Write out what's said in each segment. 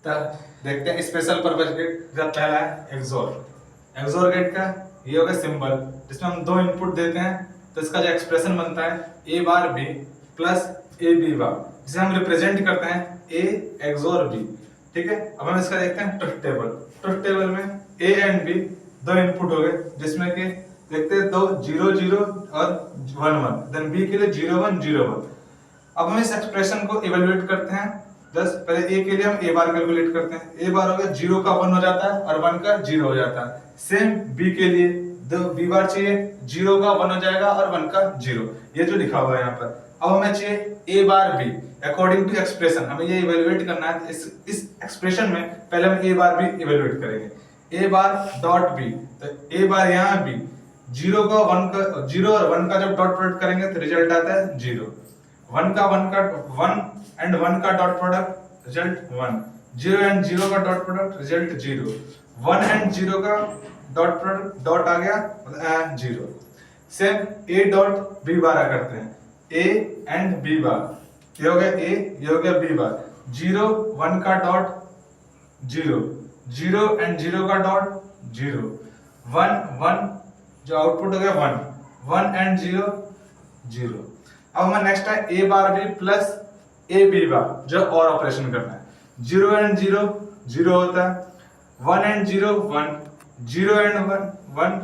तब देखते हैं स्पेशल पर्पज गेट। जब पहला है एक्सोर गेट का ये होगा सिंबल जिसमें हम दो इनपुट देते हैं, तो इसका जो एक्सप्रेशन बनता है A bar B plus A B bar, जिसे हम रिप्रेजेंट करते हैं ए एक्सोर बी। ठीक है, अब हम इसका देखते हैं ट्रुथ टेबल में ए एंड बी दो इनपुट हो गए, जिसमें कि देखते हैं दो 0 0 और 1 1, देन बी के लिए 0 1 0 1। अब हम इस एक्सप्रेशन को इवेलुएट करते हैं। जस्ट पहले ए के लिए हम ए बार कैलकुलेट करते हैं। ए बार हो गया 0 का 1 हो जाता है और 1 का 0 हो जाता है। सेम बी के लिए दो बी बार चाहिए, 0 का 1 हो जाएगा और 1 का 0, ये जो लिखा हुआ है यहाँ पर। अब हमें चाहिए ए bar be according to expression, हमें ये इवेलुएट करना है। इस एक्सप्रेशन में पहले हम ए बार बी इवेलुएट करेंगे। ए बार डॉट बी, तो ए बार यहाँ बी 0 का 1 का 0 और 1 का जब डॉट प्रोडक्ट करेंगे तो रिजल्ट आता है 0। 1 एंड 1 का डॉट प्रोडक्ट रिजल्ट 1, 0 एंड 0 का डॉट प्रोडक्ट रिजल्ट 0, 1 एंड 0 का डॉट प्रोडक्ट डॉट आ गया 0। Same A dot B bar करते हैं, ए एंड बी बार, ये हो गया ए, ये हो गया बी बार। 0 1 का डॉट 0, 0 एंड 0 का डॉट 0, 1 1 जो आउटपुट हो गया 1, 1 एंड 0 0। अब हमारा नेक्स्ट है A bar B plus A B bar, जो और ऑपरेशन करना है। 0 एंड 0 0 होता है, 1 एंड 0 1, 0 एंड 1 1,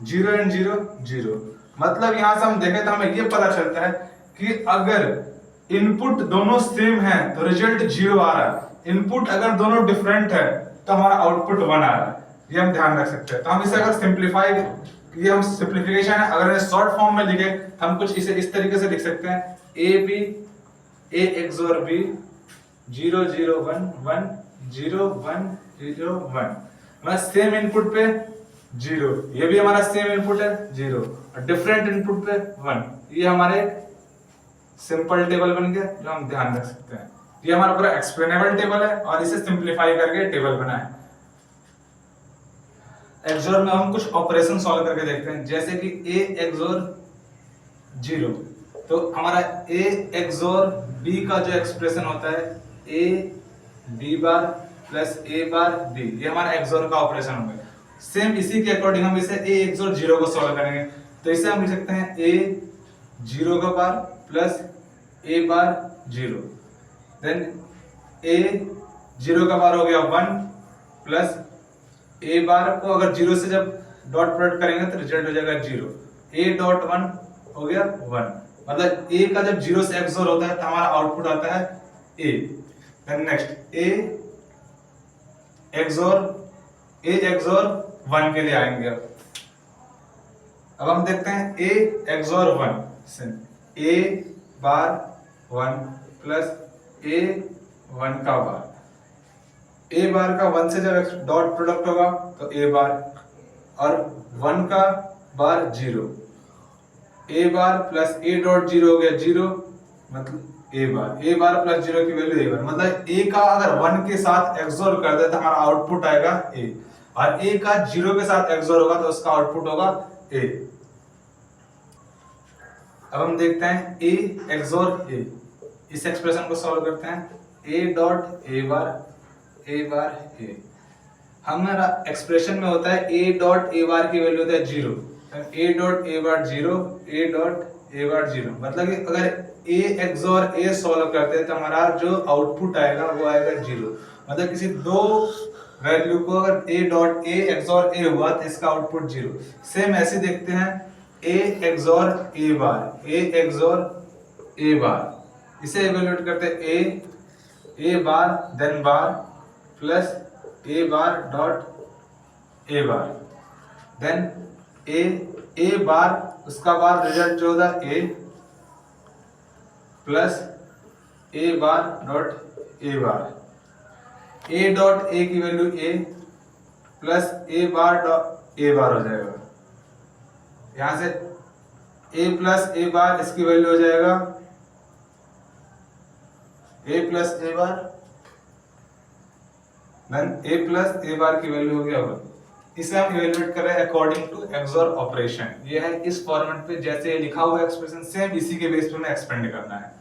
0 एंड 0 0। मतलब यहां से हम देखें तो हमें ये पता चलता है कि अगर इनपुट दोनों सेम है तो रिजल्ट 0 आ रहा है, इनपुट अगर दोनों डिफरेंट है तो हमारा आउटपुट 1 आ रहा है। ये हम ध्यान रख सकते हैं। तो हम इसे अगर सिंप्लीफाई, ये हम सिंप्लीफिकेशन है, अगर शॉर्ट फॉर्म में लिखे तो हम कुछ इसे इस तरीके से लिख सकते हैं, ए बी ए एक्सोर बी 0 0 1 1 0 1 0 1। हमारा सेम इनपुट पे 0, ये भी हमारा सेम इनपुट है 0 और डिफरेंट इनपुट पे 1। ये हमारे सिंपल टेबल बन गया जो हम ध्यान रख सकते हैं। ये हमारा पूरा एक्सप्लेनेबल टेबल है और इसे सिंप्लीफाई करके टेबल बना है। एक्सोर में हम कुछ ऑपरेशन सॉल्व करके देखते हैं, जैसे कि ए एक्सोर 0, तो हमारा ए एक्सोर बी का जो एक्सप्रेशन होता है A B bar plus A bar B, ये हमारा एक्सोर का ऑपरेशन होगा। सेम इसी के अकॉर्डिंग हम इसे ए एक्सोर 0 को सॉल्व करेंगे, तो इसे हम लिख सकते हैं ए 0 का बार प्लस ए बार 0, देन ए 0 का बार हो गया 1 प्लस ए बार को अगर 0 से जब डॉट प्रोडक्ट करेंगे तो रिजल्ट हो जाएगा 0, ए डॉट 1 हो गया 1। मतलब ए का जब 0 से एक्सोर होता है तो हमारा आउटपुट आता है ए। देन नेक्स्ट ए एक्सोर 1 के लिए आएंगे। अब हम देखते हैं ए एक्सोर 1 से ए बार 1 प्लस ए 1 का बार, ए बार का 1 से जब डॉट प्रोडक्ट होगा तो ए बार और 1 का बार 0, ए बार प्लस ए डॉट 0 हो गया 0, मतलब ए बार प्लस 0 की वैल्यू ए बार। मतलब ए का अगर 1 के साथ एक्सोर कर दे तो हमारा आउटपुट आएगा ए, और ए का 0 के साथ एक्सोर होगा तो उसका आउटपुट होगा ए। अब हम देखते हैं ए एक्सोर ए, इस एक्सप्रेशन को सॉल्व करते हैं। ए डॉट ए बार ए, हमारा एक्सप्रेशन में होता है ए डॉट ए बार की वैल्यू होता है 0, ए dot A bar 0, A dot A बार 0। मतलब कि अगर ए एक्सोर ए सॉल्व करते हैं तो हमारा जो आउटपुट आएगा वो आएगा 0। मतलब किसी दो वैल्यू को अगर ए डॉट ए एक्सोर ए हुआ तो इसका आउटपुट 0। सेम ऐसे देखते हैं ए एक्सोर ए बार, ए एक्सोर ए बार, इसे इवैल्यूएट करते हैं A bar then bar plus A bar dot A bar, then A bar उसका बार रिजल्ट जो होता है A plus A bar dot A bar, A dot A की value A plus A bar dot A bar हो जाएगा। यहां से ए plus A बार इसकी वैल्यू हो जाएगा ए plus A bar, then A plus A बार की वैल्यू हो गया 1। इसे हम इवैल्यूएट कर रहे हैं अकॉर्डिंग टू एक्सोर ऑपरेशन। ये है इस फॉर्मेट पे जैसे लिखा हुआ एक्सप्रेशन, सेम इसी के बेस पे हमें एक्सपेंड करना है।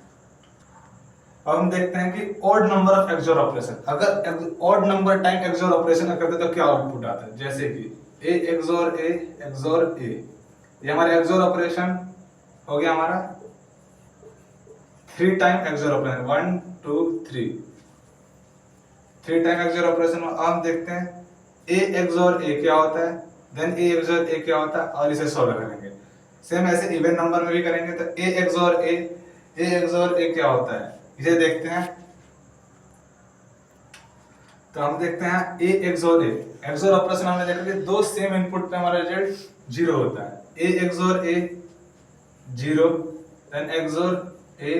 अब हम देखते हैं कि odd number of XOR operation, अगर odd number time XOR operation करते तो क्या आउटपुट आता है। जैसे कि ए एक्सओर ए, ये हमारे एक्सओर ऑपरेशन हो गया हमारा 3 time XOR operation, 1 2 3 time XOR operation. अब हम देखते हैं ए एक्सओर ए क्या होता है, देन ए एक्सओर ए क्या होता है, और इसे सॉल्व करेंगे। सेम ऐसे इवन नंबर में भी करेंगे तो ए एक्सओर ए क्या होता है, इसे देखते हैं। तो हम देखते हैं ए एक्सओर एक्सओर ऑपरेशन हमने देखा कि दो सेम इनपुट पे हमारा रिजल्ट 0 होता है। ए एक्सओर ए 0, देन एक्सओर ए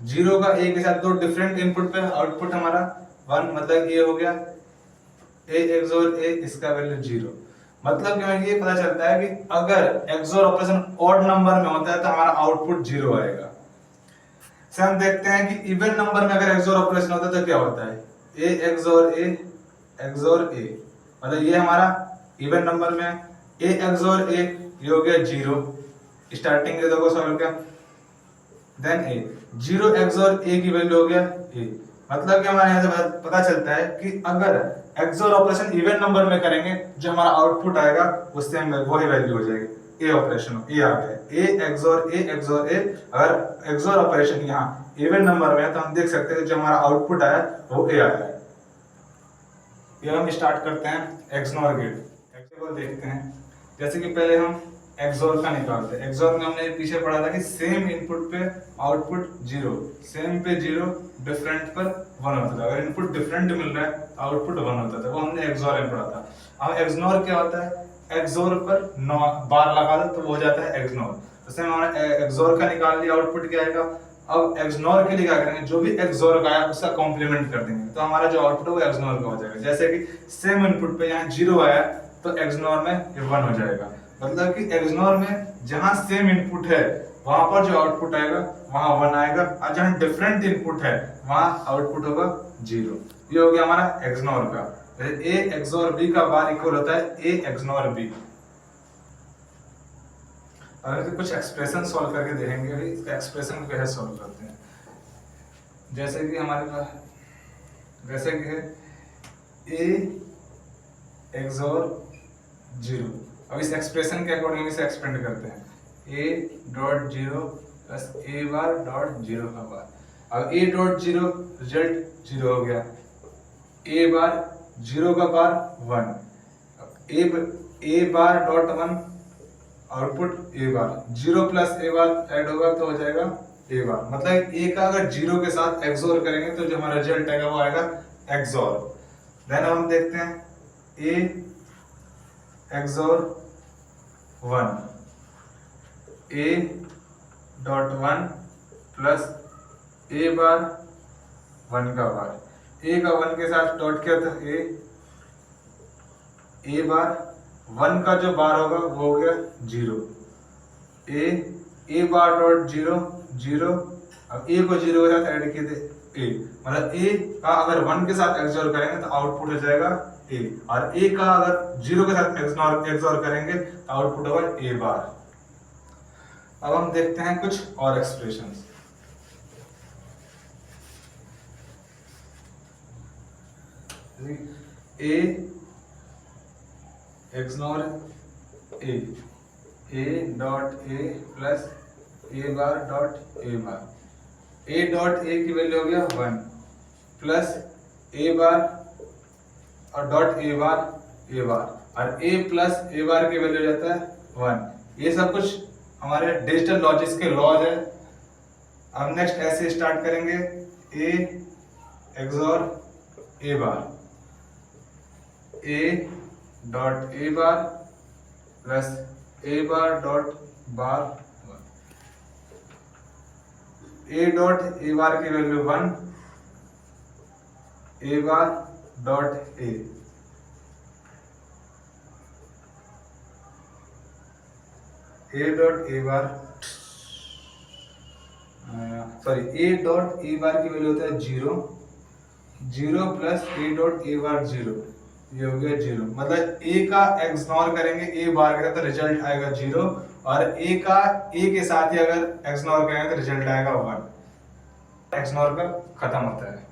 0 का ए के साथ दो डिफरेंट इनपुट पे आउटपुट हमारा 1, मतलब ये हो गया ए एक्सओर ए, इसका वैल्यू 0। मतलब कि हमें ये पता चलता है कि अगर एक्सओर ऑपरेशन ऑड नंबर में होता है तो हमारा आउटपुट 0 आएगा। से हम देखते हैं कि इवन नंबर में अगर एक्सओर ऑपरेशन होता है तो क्या होता है, ए एक्सओर ए, मतलब ये हमारा इवन नंबर में ए एक्सओर ए, ये हो गया 0, स्टार्टिंग के दो सॉल्व किया, देन ए 0 एक्सओर ए की वैल्यू हो गया ए। मतलब कि हमारे यहाँ से पता चलता है कि अगर एक्सओर ऑपरेशन इवन नंबर में करेंगे जो हमारा आउटपुट आएगा उससे वही वैल्यू हो जाएगी, ए ऑपरेशन ए आ गया, ए एक्सओर ए। अगर एक्सओर ऑपरेशन यहाँ इवन नंबर में है तो हम देख सकते हैं जो हमारा आउटपुट आया वो ए आया है। ये हम स्टार्ट करते हैं एक्सनोर गेट। एक्सोर देखते हैं, जैसे कि पहले हम एक्सोर का निकालते हैं। एक्सोर में हमने पीछे पढ़ा था कि सेम इनपुट पे आउटपुट 0, सेम पे 0, डिफरेंट पर 1 होता था। अगर इनपुट डिफरेंट मिल रहा है आउटपुट 1 होता था, वो हमने एक्सोर में पढ़ा था। अब एक्सनोर क्या होता है, एक्सोर पर 9 बार लगा दो तो वो हो जाता है एक्सनोर। जैसे हमने एक्सोर का निकाल लिया, आउटपुट क्या आएगा। अब एक्सनोर के लिए क्या करेंगे, जो भी एक्सोर का आया उसका कॉम्प्लीमेंट कर देंगे तो हमारा जो आउटपुट है वो एक्सनोर का हो जाएगा। जैसे कि सेम इनपुट पे यहाँ 0 आया तो एक्सनोर में 1 हो जाएगा। मतलब कि एक्सनोर में जहां सेम इनपुट है वहां पर जो आउटपुट आएगा वहां 1 आएगा, और जहां डिफरेंट इनपुट है वहां आउटपुट होगा 0। ये हो गया हमारा एक्सनोर का। ए एक्सोर बी का बार इक्वल होता है ए एक्सनोर बी। अगर कुछ एक्सप्रेशन सॉल्व करके देखेंगे, अभी इसका एक्सप्रेशन को कैसे सॉल्व करते हैं। जैसे कि हमारे पास जैसे कि है ए एक्सोर 0। अब इस एक्सप्रेशन के अकॉर्डिंग इसे एक्सपेंड करते हैं, a dot 0 plus a bar dot 0 का बार। अब a डॉट 0 रिजल्ट 0 हो गया, a बार 0 का बार 1, a bar dot 1 output a bar, 0 plus a bar add होगा तो हो जाएगा a बार। मतलब a का अगर 0 के साथ एक्सोर करेंगे तो जो हमारा रिजल्ट आएगा वो आएगा एक्सोर। देन हम देखते हैं a XOR 1, a dot 1 plus a bar 1 का बार, a का 1 के साथ डॉट किया था a बार 1 का जो बार होगा वो हो गया 0, a बार डॉट 0 0। अब a को 0 के साथ ऐड किए थे a, मतलब a का अगर 1 के साथ एक्सोर करेंगे तो आउटपुट हो जाएगा a, और a का अगर 0 के साथ एक्सोर करेंगे तो आउटपुट होगा a बार। अब हम देखते हैं कुछ और expressions. a XNOR a dot a plus a bar dot a bar, a dot a की वैल्यू हो गया 1 प्लस a बार और डॉट a बार और a प्लस a बार की वैल्यू हो जाता है 1। ये सब कुछ हमारे डिजिटल लॉजिक्स के लॉज है। अब नेक्स्ट ऐसे स्टार्ट करेंगे, a XOR a bar, a dot a bar plus a bar dot bar 1, a dot a bar की value 1, a bar dot a, a dot a bar sorry a dot a bar की value होता है 0 0 plus a dot a bar 0, ये हो गया 0। मतलब a का XNOR करेंगे a बार के साथ तो रिजल्ट आएगा 0, और a का a के साथ ही अगर एक्सनोर करेंगे तो रिजल्ट आएगा 1। एक्सनोर कर खत्म होता है।